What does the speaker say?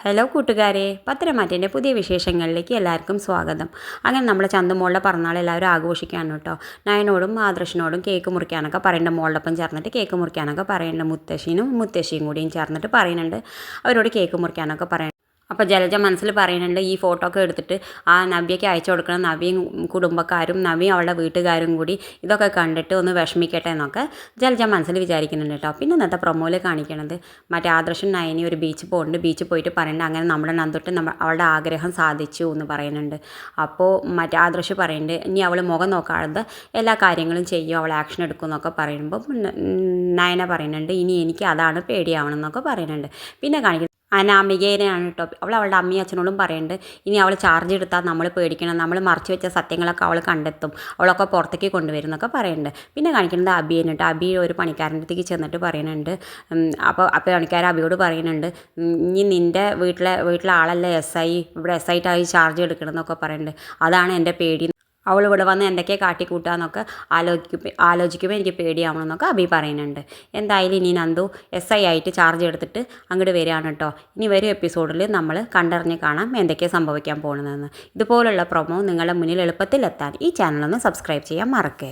Hello കൂട്ടുകാരെ, പത്തരമാറ്റിൻ്റെ പുതിയ വിശേഷങ്ങളിലേക്ക് എല്ലാവർക്കും സ്വാഗതം. അങ്ങനെ നമ്മുടെ ചന്തുമോളുടെ പിറന്നാൾ എല്ലാവരും ആഘോഷിക്കുകയാണ് കേട്ടോ. നയനോടും ആദർശിനോടും കേക്ക് മുറിക്കാനൊക്കെ പറയുന്നുണ്ട്. മോളോടൊപ്പം ചേർന്നിട്ട് കേക്ക് മുറിക്കാനൊക്കെ പറയുന്നുണ്ട്. മുത്തശ്ശിയും കൂടിയും ചേർന്നിട്ട് പറയുന്നുണ്ട്. അവരോട് കേക്ക് മുറിക്കാനൊക്കെ പറയുന്നുണ്ട്. അപ്പോൾ ജലജ മനസ്സിൽ പറയുന്നുണ്ട്, ഈ ഫോട്ടോ ഒക്കെ എടുത്തിട്ട് ആ നവ്യയ്ക്ക് അയച്ചു കൊടുക്കണം. നവ്യയും കുടുംബക്കാരും നവ്യയും അവളുടെ വീട്ടുകാരും കൂടി ഇതൊക്കെ കണ്ടിട്ട് ഒന്ന് വിഷമിക്കട്ടെ എന്നൊക്കെ ജലജ മനസ്സിൽ വിചാരിക്കുന്നുണ്ട് കേട്ടോ. പിന്നെ ഇന്നത്തെ പ്രൊമോയിൽ കാണിക്കണത് മറ്റേ ആദർശൻ നയനി ഒരു ബീച്ചിൽ പോകുന്നുണ്ട്. ബീച്ചിൽ പോയിട്ട് പറയുന്നുണ്ട്, അങ്ങനെ നമ്മുടെ നന്ദുട്ട് അവളുടെ ആഗ്രഹം സാധിച്ചു എന്ന് പറയുന്നുണ്ട്. അപ്പോൾ മറ്റേ ആദർശ് പറയുന്നുണ്ട്, ഇനി അവൾ മുഖം നോക്കാതെ എല്ലാ കാര്യങ്ങളും ചെയ്യും, അവൾ ആക്ഷൻ എടുക്കും എന്നൊക്കെ പറയുമ്പോൾ നയന പറയുന്നുണ്ട്, ഇനി എനിക്ക് അതാണ് പേടിയാവണം എന്നൊക്കെ പറയുന്നുണ്ട്. പിന്നെ കാണിക്കുന്നത് അനാമികേനെയാണ് കേട്ടോ. അവളുടെ അമ്മയും അച്ഛനോടും പറയുന്നുണ്ട്, ഇനി അവൾ ചാർജ് എടുത്താൽ നമ്മൾ പേടിക്കണം, നമ്മൾ മറച്ചു വെച്ച സത്യങ്ങളൊക്കെ അവൾ കണ്ടെത്തും, അവളൊക്കെ പുറത്തേക്ക് കൊണ്ടുവരും എന്നൊക്കെ പറയുന്നുണ്ട്. പിന്നെ കാണിക്കുന്നത് അബിയാണ് കേട്ടോ. അബി ഒരു പണിക്കാരൻ്റെ അടുത്തേക്ക് ചെന്നിട്ട് പറയുന്നുണ്ട്, അപ്പോൾ പണിക്കാരൻ അബിയോട് പറയുന്നുണ്ട്, ഇനി നിൻ്റെ വീട്ടിലെ ആളല്ലേ SI, ഇവിടെ SI ആയി ചാർജ് എടുക്കണം എന്നൊക്കെ പറയുന്നുണ്ട്. അതാണ് എൻ്റെ പേടി, അവൾ ഇവിടെ വന്ന് എന്തൊക്കെ കാട്ടിക്കൂട്ടാന്നൊക്കെ ആലോചിക്കുമ്പോൾ എനിക്ക് പേടിയാവണമെന്നൊക്കെ അബി പറയുന്നുണ്ട്. എന്തായാലും ഇനി നന്ദു SI ആയിട്ട് ചാർജ് എടുത്തിട്ട് അങ്ങോട്ട് വരികയാണ് കേട്ടോ. ഇനി വരും എപ്പിസോഡിൽ നമ്മൾ കണ്ടറിഞ്ഞ് കാണാം എന്തൊക്കെയാണ് സംഭവിക്കാൻ പോകുന്നതെന്ന്. ഇതുപോലുള്ള പ്രൊമോ നിങ്ങളുടെ മുന്നിൽ എളുപ്പത്തിൽ എത്താൻ ഈ ചാനലൊന്ന് സബ്സ്ക്രൈബ് ചെയ്യാൻ മറക്കരുത്.